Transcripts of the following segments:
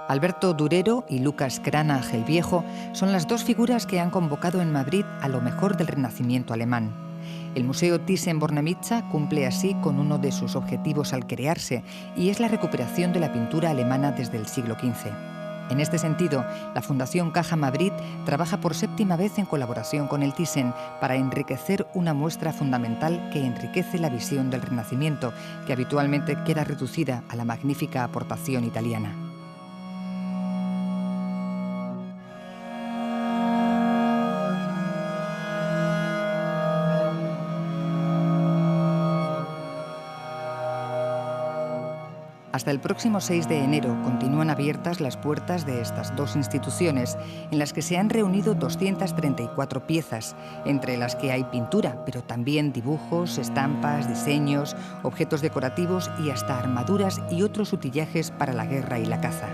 Alberto Durero y Lucas Cranach el Viejo son las dos figuras que han convocado en Madrid a lo mejor del Renacimiento alemán. El Museo Thyssen-Bornemisza cumple así con uno de sus objetivos al crearse, y es la recuperación de la pintura alemana desde el siglo XV. En este sentido, la Fundación Caja Madrid trabaja por séptima vez en colaboración con el Thyssen para enriquecer una muestra fundamental que enriquece la visión del Renacimiento, que habitualmente queda reducida a la magnífica aportación italiana. Hasta el próximo 6 de enero continúan abiertas las puertas de estas dos instituciones, en las que se han reunido 234 piezas, entre las que hay pintura, pero también dibujos, estampas, diseños, objetos decorativos y hasta armaduras y otros utillajes para la guerra y la caza.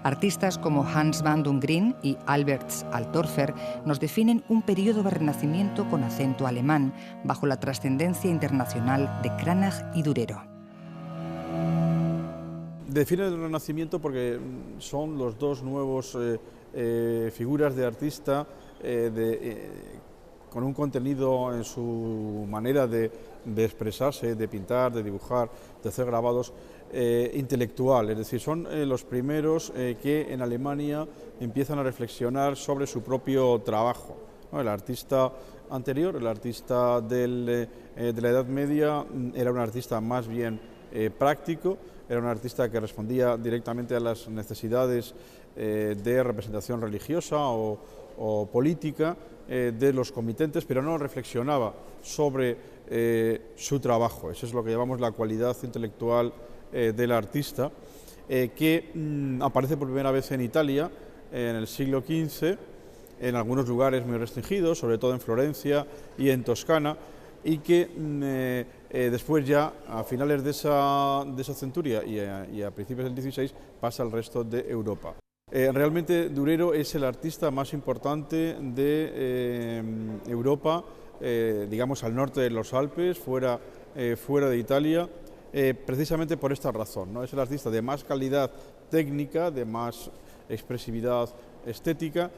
Artistas como Hans van der Green y Alberts Altorfer nos definen un periodo de renacimiento con acento alemán, bajo la trascendencia internacional de Cranach y Durero. Definen el Renacimiento porque son los dos nuevos figuras de artista con un contenido en su manera de expresarse, de pintar, de dibujar, de hacer grabados, intelectual, es decir, son los primeros que en Alemania empiezan a reflexionar sobre su propio trabajo, ¿no? El artista anterior, el artista de la Edad Media, era un artista más bien práctico, era un artista que respondía directamente a las necesidades de representación religiosa o política de los comitentes, pero no reflexionaba sobre su trabajo. Eso es lo que llamamos la cualidad intelectual del artista, que aparece por primera vez en Italia en el siglo XV, en algunos lugares muy restringidos, sobre todo en Florencia y en Toscana, y que después ya a finales de esa centuria y a principios del XVI pasa al resto de Europa. Realmente Durero es el artista más importante de Europa, digamos al norte de los Alpes, fuera de Italia, precisamente por esta razón, ¿no? Es el artista de más calidad técnica, de más expresividad estética,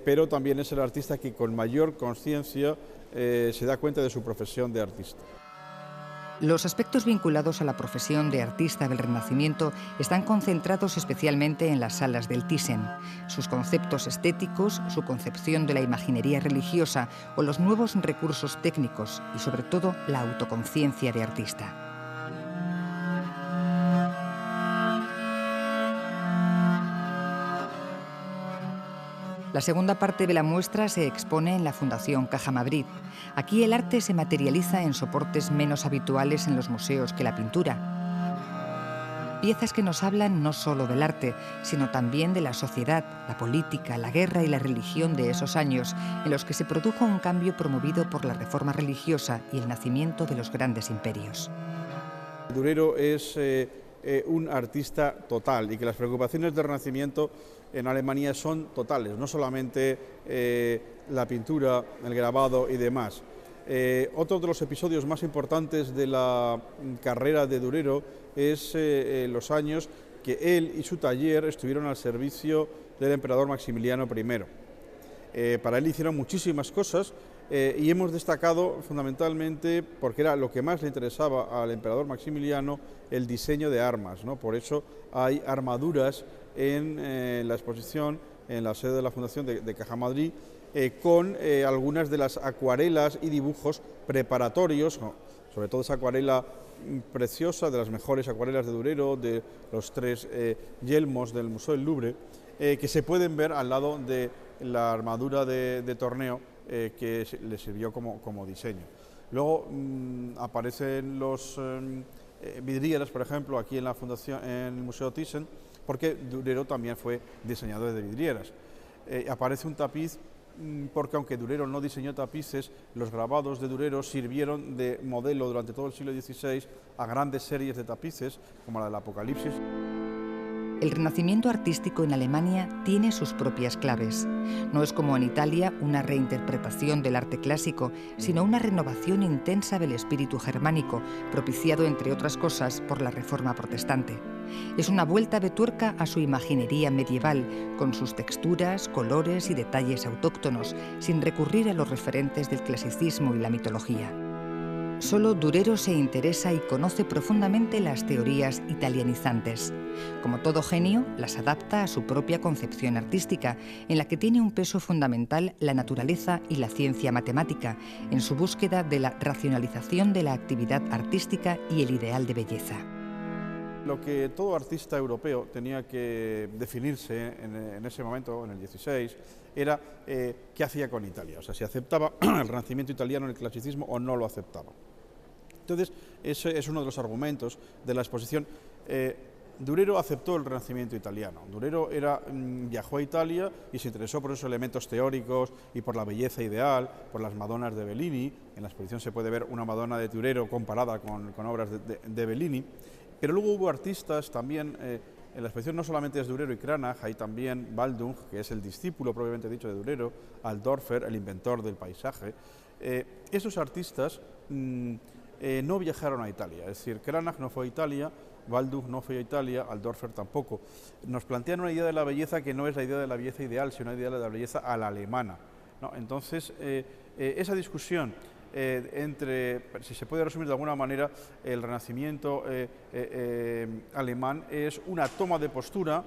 pero también es el artista que con mayor conciencia se da cuenta de su profesión de artista. Los aspectos vinculados a la profesión de artista del Renacimiento están concentrados especialmente en las salas del Thyssen. Sus conceptos estéticos, su concepción de la imaginería religiosa o los nuevos recursos técnicos y, sobre todo, la autoconciencia de artista. La segunda parte de la muestra se expone en la Fundación Caja Madrid. Aquí el arte se materializa en soportes menos habituales en los museos que la pintura. Piezas que nos hablan no solo del arte, sino también de la sociedad, la política, la guerra y la religión de esos años, en los que se produjo un cambio promovido por la reforma religiosa y el nacimiento de los grandes imperios. Durero es un artista total, y que las preocupaciones del Renacimiento en Alemania son totales, no solamente la pintura, el grabado y demás. Otro de los episodios más importantes de la carrera de Durero es los años que él y su taller estuvieron al servicio del emperador Maximiliano I. Para él hicieron muchísimas cosas, y hemos destacado fundamentalmente, porque era lo que más le interesaba al emperador Maximiliano, el diseño de armas, ¿no? Por eso hay armaduras en la exposición, en la sede de la Fundación de Caja Madrid, con algunas de las acuarelas y dibujos preparatorios, ¿no? Sobre todo esa acuarela preciosa, de las mejores acuarelas de Durero, de los 3 yelmos del Museo del Louvre, que se pueden ver al lado de la armadura de torneo que le sirvió como diseño. Luego aparecen los vidrieras, por ejemplo, aquí en la Fundación, en el Museo Thyssen, porque Durero también fue diseñador de vidrieras. Aparece un tapiz porque aunque Durero no diseñó tapices, los grabados de Durero sirvieron de modelo durante todo el siglo XVI a grandes series de tapices, como la del Apocalipsis. El renacimiento artístico en Alemania tiene sus propias claves. No es como en Italia una reinterpretación del arte clásico, sino una renovación intensa del espíritu germánico, propiciado entre otras cosas por la Reforma protestante. Es una vuelta de tuerca a su imaginería medieval, con sus texturas, colores y detalles autóctonos, sin recurrir a los referentes del clasicismo y la mitología. Solo Durero se interesa y conoce profundamente las teorías italianizantes. Como todo genio, las adapta a su propia concepción artística, en la que tiene un peso fundamental la naturaleza y la ciencia matemática, en su búsqueda de la racionalización de la actividad artística y el ideal de belleza. Lo que todo artista europeo tenía que definirse en ese momento, en el 16, era qué hacía con Italia, o sea, si aceptaba el Renacimiento italiano en el clasicismo o no lo aceptaba. Entonces, ese es uno de los argumentos de la exposición. Durero aceptó el Renacimiento italiano. Durero viajó a Italia y se interesó por esos elementos teóricos y por la belleza ideal, por las Madonas de Bellini. En la exposición se puede ver una Madonna de Durero comparada con obras de Bellini. Pero luego hubo artistas también, en la exposición no solamente es Durero y Cranach, hay también Baldung, que es el discípulo propiamente dicho de Durero, Altdorfer, el inventor del paisaje. Esos artistas no viajaron a Italia, es decir, Cranach no fue a Italia, Baldung no fue a Italia, Altdorfer tampoco. Nos plantean una idea de la belleza que no es la idea de la belleza ideal, sino una idea de la belleza a la alemana, ¿no? Entonces, esa discusión entre, si se puede resumir de alguna manera, el Renacimiento alemán es una toma de postura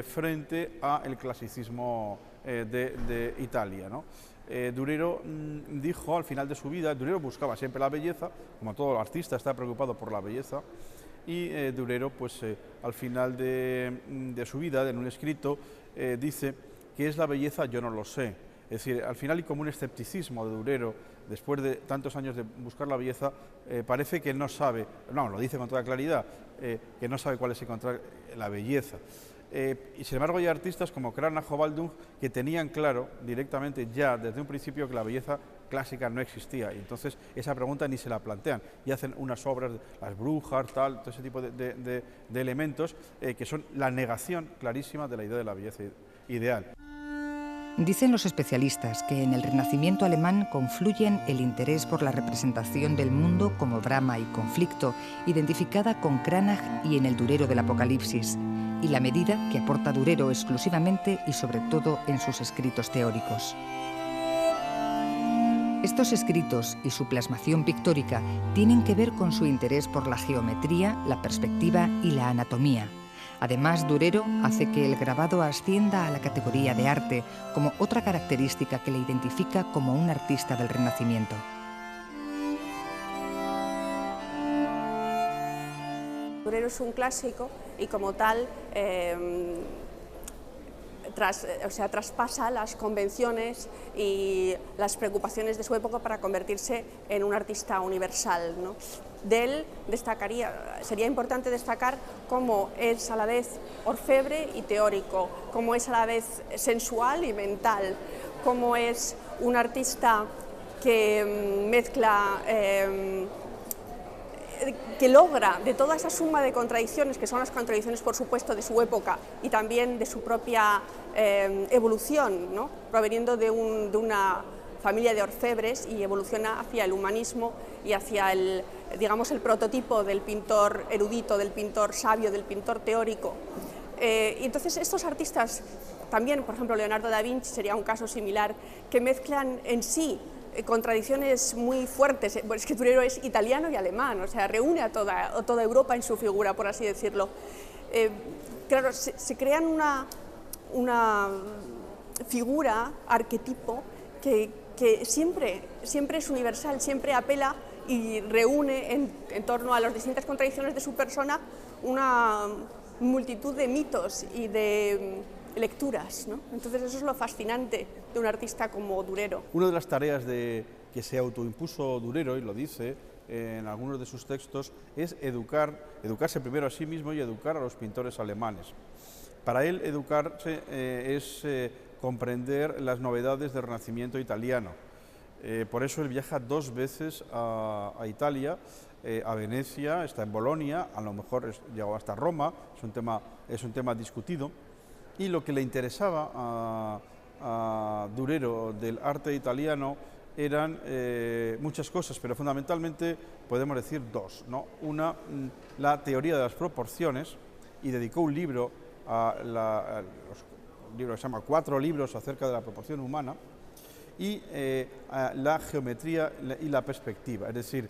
frente al clasicismo de Italia, ¿no? Durero dijo al final de su vida, Durero buscaba siempre la belleza, como todo artista está preocupado por la belleza, y Durero pues al final de su vida, en un escrito, dice: ¿qué es la belleza? Yo no lo sé. Es decir, al final hay como un escepticismo de Durero, después de tantos años de buscar la belleza, parece que no sabe, no, lo dice con toda claridad, que no sabe cuál es encontrar la belleza. Y sin embargo hay artistas como Cranach o Baldung que tenían claro directamente ya desde un principio que la belleza clásica no existía, y entonces esa pregunta ni se la plantean y hacen unas obras, las brujas, todo ese tipo de elementos que son la negación clarísima de la idea de la belleza ideal. Dicen los especialistas que en el Renacimiento alemán confluyen el interés por la representación del mundo como drama y conflicto, identificada con Cranach y en el Durero del Apocalipsis, y la medida que aporta Durero exclusivamente y sobre todo en sus escritos teóricos. Estos escritos y su plasmación pictórica tienen que ver con su interés por la geometría, la perspectiva y la anatomía. Además, Durero hace que el grabado ascienda a la categoría de arte, como otra característica que le identifica como un artista del Renacimiento. Durero es un clásico y como tal traspasa las convenciones y las preocupaciones de su época para convertirse en un artista universal, ¿no? De él sería importante destacar cómo es a la vez orfebre y teórico, cómo es a la vez sensual y mental, cómo es un artista que mezcla, que logra de toda esa suma de contradicciones, que son las contradicciones por supuesto de su época y también de su propia evolución, ¿no? Proveniendo de una familia de orfebres, y evoluciona hacia el humanismo y hacia el prototipo del pintor erudito, del pintor sabio, del pintor teórico. Y entonces estos artistas, también por ejemplo Leonardo da Vinci sería un caso similar, que mezclan en sí contradicciones muy fuertes. Es que Durero es italiano y alemán, o sea, reúne a toda Europa en su figura, por así decirlo. Claro, se crean una figura, arquetipo, que siempre es universal, siempre apela y reúne en torno a las distintas contradicciones de su persona una multitud de mitos y de lecturas, ¿no? Entonces eso es lo fascinante de un artista como Durero. Una de las tareas que se autoimpuso Durero, y lo dice en algunos de sus textos, es educarse primero a sí mismo y educar a los pintores alemanes. Para él educarse es comprender las novedades del Renacimiento italiano. Por eso él viaja 2 veces a Italia, a Venecia, está en Bolonia, a lo mejor llegó hasta Roma, es un tema discutido, y lo que le interesaba a Durero del arte italiano eran muchas cosas, pero fundamentalmente podemos decir dos, ¿no? Una, la teoría de las proporciones, y dedicó un libro, un libro que se llama 4 libros acerca de la proporción humana, y la geometría y la perspectiva. Es decir,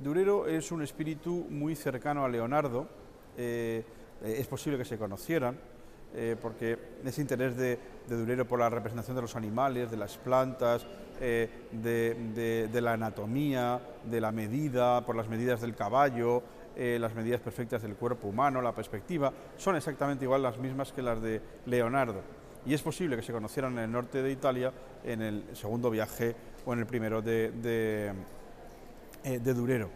Durero es un espíritu muy cercano a Leonardo, es posible que se conocieran, porque ese interés de Durero por la representación de los animales, de las plantas, de la anatomía, de la medida, por las medidas del caballo, las medidas perfectas del cuerpo humano, la perspectiva, son exactamente igual las mismas que las de Leonardo. Y es posible que se conocieran en el norte de Italia en el segundo viaje o en el primero de Durero.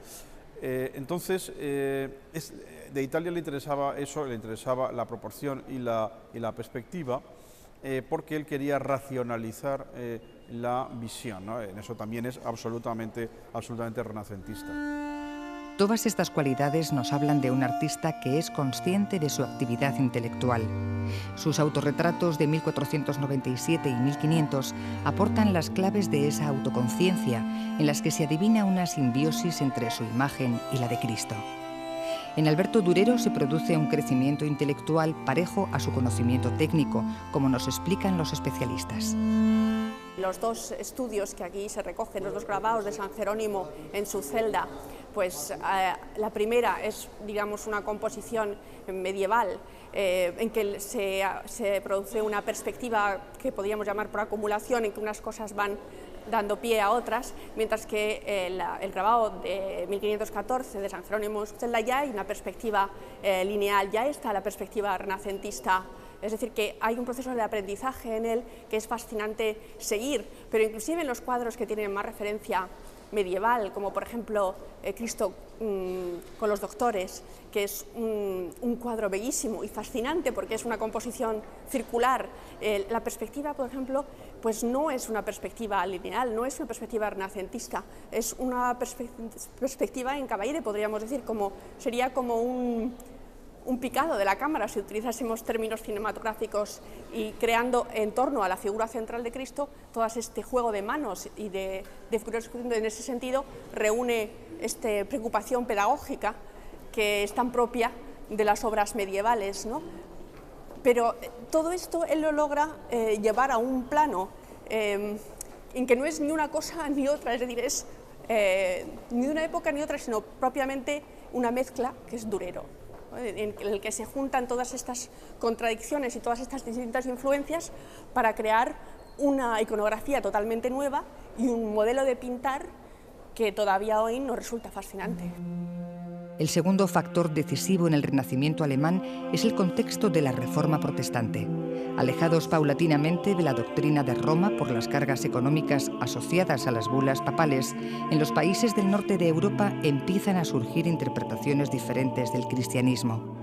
Entonces, de Italia le interesaba eso, le interesaba la proporción y la perspectiva, porque él quería racionalizar la visión, ¿no? En eso también es absolutamente renacentista. Todas estas cualidades nos hablan de un artista que es consciente de su actividad intelectual. Sus autorretratos de 1497 y 1500 aportan las claves de esa autoconciencia en las que se adivina una simbiosis entre su imagen y la de Cristo. En Alberto Durero se produce un crecimiento intelectual parejo a su conocimiento técnico, como nos explican los especialistas. Los dos estudios que aquí se recogen, los dos grabados de San Jerónimo en su celda, pues la primera es, digamos, una composición medieval en que se produce una perspectiva que podríamos llamar por acumulación, en que unas cosas van dando pie a otras, mientras que el grabado de 1514 de San Jerónimo en su celda ya hay una perspectiva lineal, ya está la perspectiva renacentista. Es decir, que hay un proceso de aprendizaje en él que es fascinante seguir, pero inclusive en los cuadros que tienen más referencia medieval, como por ejemplo Cristo con los doctores, que es un cuadro bellísimo y fascinante porque es una composición circular. La perspectiva, por ejemplo, pues no es una perspectiva lineal, no es una perspectiva renacentista, es una perspectiva en caballero, podríamos decir, sería como un picado de la cámara, si utilizásemos términos cinematográficos, y creando en torno a la figura central de Cristo todo este juego de manos y de figuras. En ese sentido reúne esta preocupación pedagógica que es tan propia de las obras medievales, ¿no? Pero todo esto él lo logra llevar a un plano en que no es ni una cosa ni otra, es decir, es ni de una época ni otra, sino propiamente una mezcla que es Durero, en el que se juntan todas estas contradicciones y todas estas distintas influencias para crear una iconografía totalmente nueva y un modelo de pintar que todavía hoy nos resulta fascinante. El segundo factor decisivo en el Renacimiento alemán es el contexto de la Reforma protestante. Alejados paulatinamente de la doctrina de Roma por las cargas económicas asociadas a las bulas papales, en los países del norte de Europa empiezan a surgir interpretaciones diferentes del cristianismo.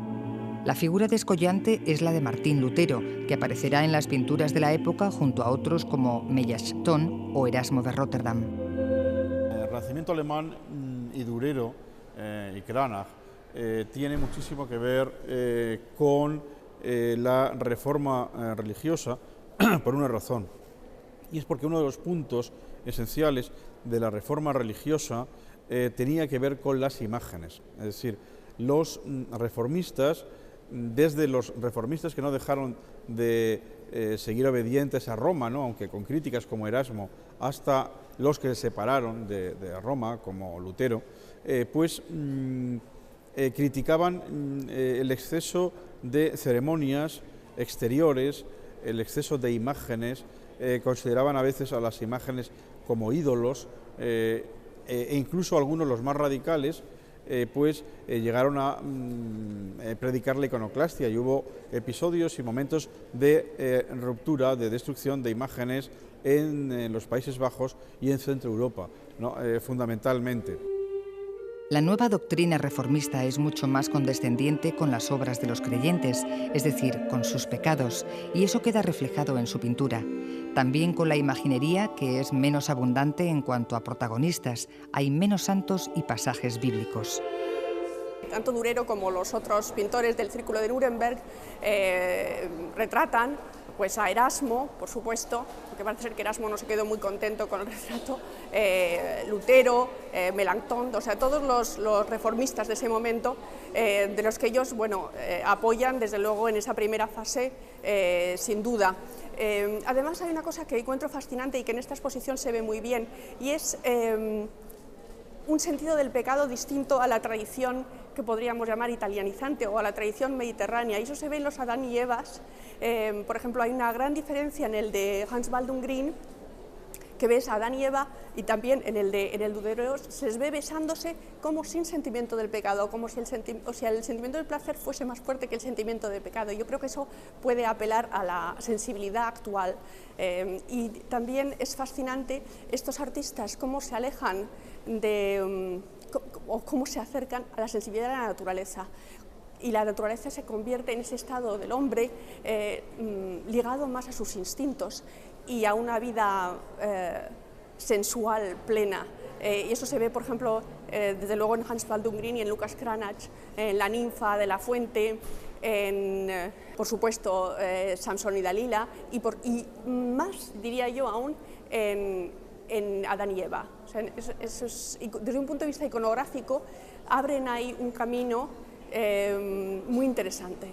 La figura descollante es la de Martín Lutero, que aparecerá en las pinturas de la época junto a otros como Melanchthon o Erasmo de Rotterdam. El Renacimiento alemán y Durero y Cranach tiene muchísimo que ver con la reforma religiosa por una razón, y es porque uno de los puntos esenciales de la reforma religiosa tenía que ver con las imágenes. Es decir, los reformistas, desde los reformistas que no dejaron de seguir obedientes a Roma, ¿no?, aunque con críticas como Erasmo, hasta los que se separaron de Roma, como Lutero, criticaban el exceso de ceremonias exteriores, el exceso de imágenes, consideraban a veces a las imágenes como ídolos, e incluso algunos, los más radicales, llegaron a predicar la iconoclastia, y hubo episodios y momentos de ruptura, de destrucción de imágenes en los Países Bajos y en Centro Europa, ¿no?, fundamentalmente. La nueva doctrina reformista es mucho más condescendiente con las obras de los creyentes, es decir, con sus pecados, y eso queda reflejado en su pintura. También con la imaginería, que es menos abundante en cuanto a protagonistas, hay menos santos y pasajes bíblicos. Tanto Durero como los otros pintores del Círculo de Nuremberg retratan pues a Erasmo, por supuesto, porque parece ser que Erasmo no se quedó muy contento con el retrato, Lutero, Melanchthon, o sea, todos los reformistas de ese momento, de los que ellos apoyan desde luego en esa primera fase, sin duda. Además hay una cosa que encuentro fascinante y que en esta exposición se ve muy bien, y es un sentido del pecado distinto a la tradición que podríamos llamar italianizante o a la tradición mediterránea, y eso se ve en los Adán y Evas. Por ejemplo, hay una gran diferencia en el de Hans Baldung Grien, que ves a Adán y Eva, y también en el de Durero se les ve besándose como sin sentimiento del pecado, como si el sentimiento del placer fuese más fuerte que el sentimiento del pecado. Yo creo que eso puede apelar a la sensibilidad actual, y también es fascinante estos artistas cómo se alejan o cómo se acercan a la sensibilidad de la naturaleza. Y la naturaleza se convierte en ese estado del hombre ligado más a sus instintos y a una vida sensual, plena. Y eso se ve, por ejemplo, desde luego en Hans Baldung Grien y en Lucas Cranach, en La ninfa de la fuente, en, por supuesto, Samson y Dalila, y más, diría yo aún, en Adán y Eva. O sea, desde un punto de vista iconográfico, abren ahí un camino muy interesante.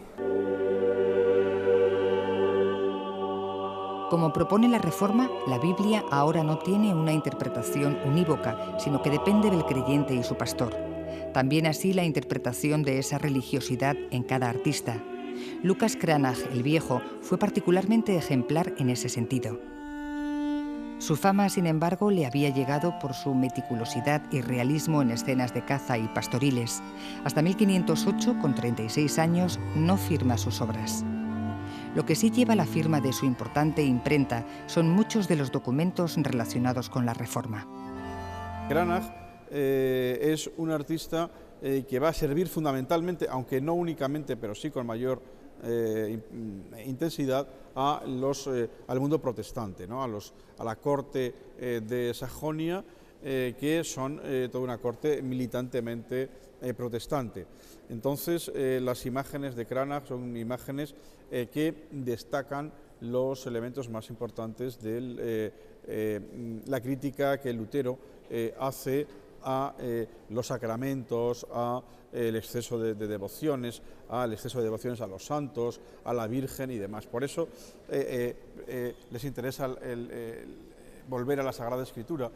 Como propone la Reforma, la Biblia ahora no tiene una interpretación unívoca, sino que depende del creyente y su pastor. También así la interpretación de esa religiosidad en cada artista. Lucas Cranach, el Viejo, fue particularmente ejemplar en ese sentido. Su fama, sin embargo, le había llegado por su meticulosidad y realismo en escenas de caza y pastoriles. Hasta 1508, con 36 años, no firma sus obras. Lo que sí lleva la firma de su importante imprenta son muchos de los documentos relacionados con la Reforma. Cranach es un artista que va a servir fundamentalmente, aunque no únicamente, pero sí con mayor intensidad, al mundo protestante, ¿no? a la corte de Sajonia, que son toda una corte militantemente protestante. Entonces, las imágenes de Cranach son imágenes que destacan los elementos más importantes de la crítica que Lutero hace a los sacramentos, al exceso de devociones, al exceso de devociones a los santos, a la Virgen y demás. Por eso les interesa volver a la Sagrada Escritura.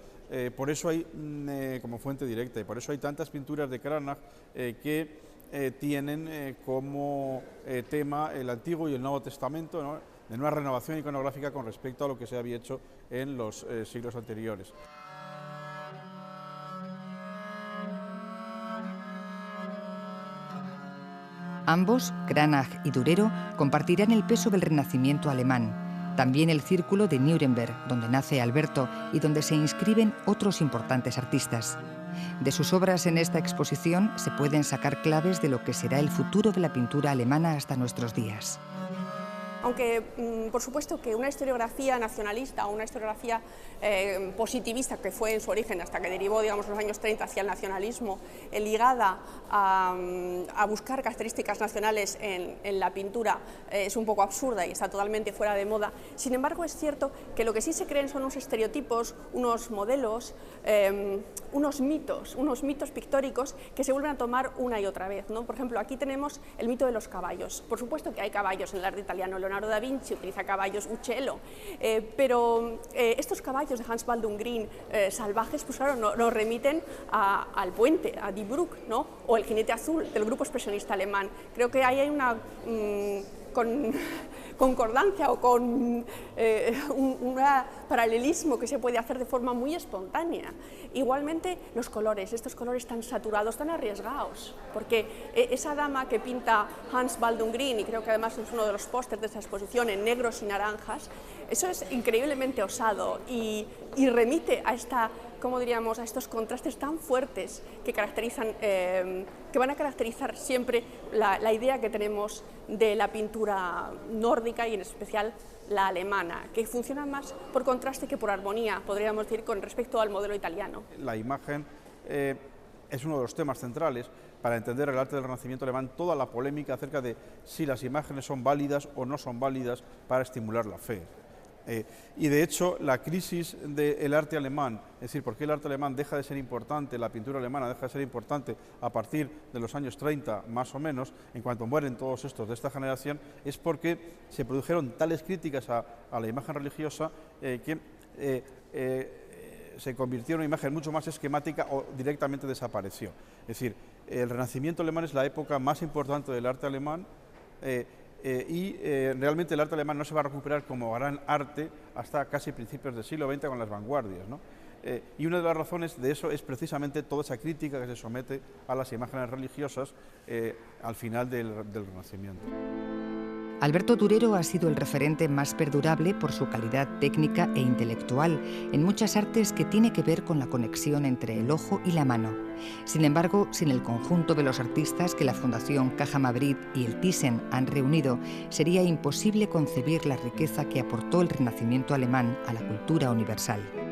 Por eso hay, como fuente directa, y por eso hay tantas pinturas de Cranach que tienen como tema el Antiguo y el Nuevo Testamento, ¿no?, de una renovación iconográfica con respecto a lo que se había hecho en los siglos anteriores. Ambos, Cranach y Durero, compartirán el peso del Renacimiento alemán. También el Círculo de Nuremberg, donde nace Alberto y donde se inscriben otros importantes artistas. De sus obras en esta exposición se pueden sacar claves de lo que será el futuro de la pintura alemana hasta nuestros días. Aunque, por supuesto, que una historiografía nacionalista o una historiografía positivista, que fue en su origen hasta que derivó, digamos, en los años 30 hacia el nacionalismo, ligada a buscar características nacionales en la pintura, es un poco absurda y está totalmente fuera de moda. Sin embargo, es cierto que lo que sí se creen son unos estereotipos, unos modelos, unos mitos pictóricos que se vuelven a tomar una y otra vez, ¿no? Por ejemplo, aquí tenemos el mito de los caballos. Por supuesto que hay caballos en el arte italiano. Leonardo da Vinci utiliza caballos Uccello, pero estos caballos de Hans Baldung Grien salvajes, pues claro, nos remiten al puente, a Die Brücke, ¿no?, o el jinete azul del grupo expresionista alemán. Creo que ahí hay una concordancia o con un paralelismo que se puede hacer de forma muy espontánea. Igualmente los colores, estos colores tan saturados, tan arriesgados, porque esa dama que pinta Hans Baldung Grien, y creo que además es uno de los pósters de esta exposición, en negros y naranjas, eso es increíblemente osado y remite a esta ¿cómo diríamos?, a estos contrastes tan fuertes que caracterizan, que van a caracterizar siempre la idea que tenemos de la pintura nórdica y en especial la alemana, que funciona más por contraste que por armonía, podríamos decir, con respecto al modelo italiano. La imagen es uno de los temas centrales para entender el arte del Renacimiento alemán, toda la polémica acerca de si las imágenes son válidas o no son válidas para estimular la fe. Y de hecho la crisis del arte alemán, es decir, por qué el arte alemán deja de ser importante, la pintura alemana deja de ser importante a partir de los años 30 más o menos, en cuanto mueren todos estos de esta generación, es porque se produjeron tales críticas a la imagen religiosa que se convirtió en una imagen mucho más esquemática o directamente desapareció. Es decir, el Renacimiento alemán es la época más importante del arte alemán realmente el arte alemán no se va a recuperar como gran arte hasta casi principios del siglo XX con las vanguardias, ¿no? Y una de las razones de eso es precisamente toda esa crítica que se somete a las imágenes religiosas al final del Renacimiento. Alberto Turero ha sido el referente más perdurable por su calidad técnica e intelectual en muchas artes que tiene que ver con la conexión entre el ojo y la mano. Sin embargo, sin el conjunto de los artistas que la Fundación Caja Madrid y el Thyssen han reunido, sería imposible concebir la riqueza que aportó el Renacimiento alemán a la cultura universal.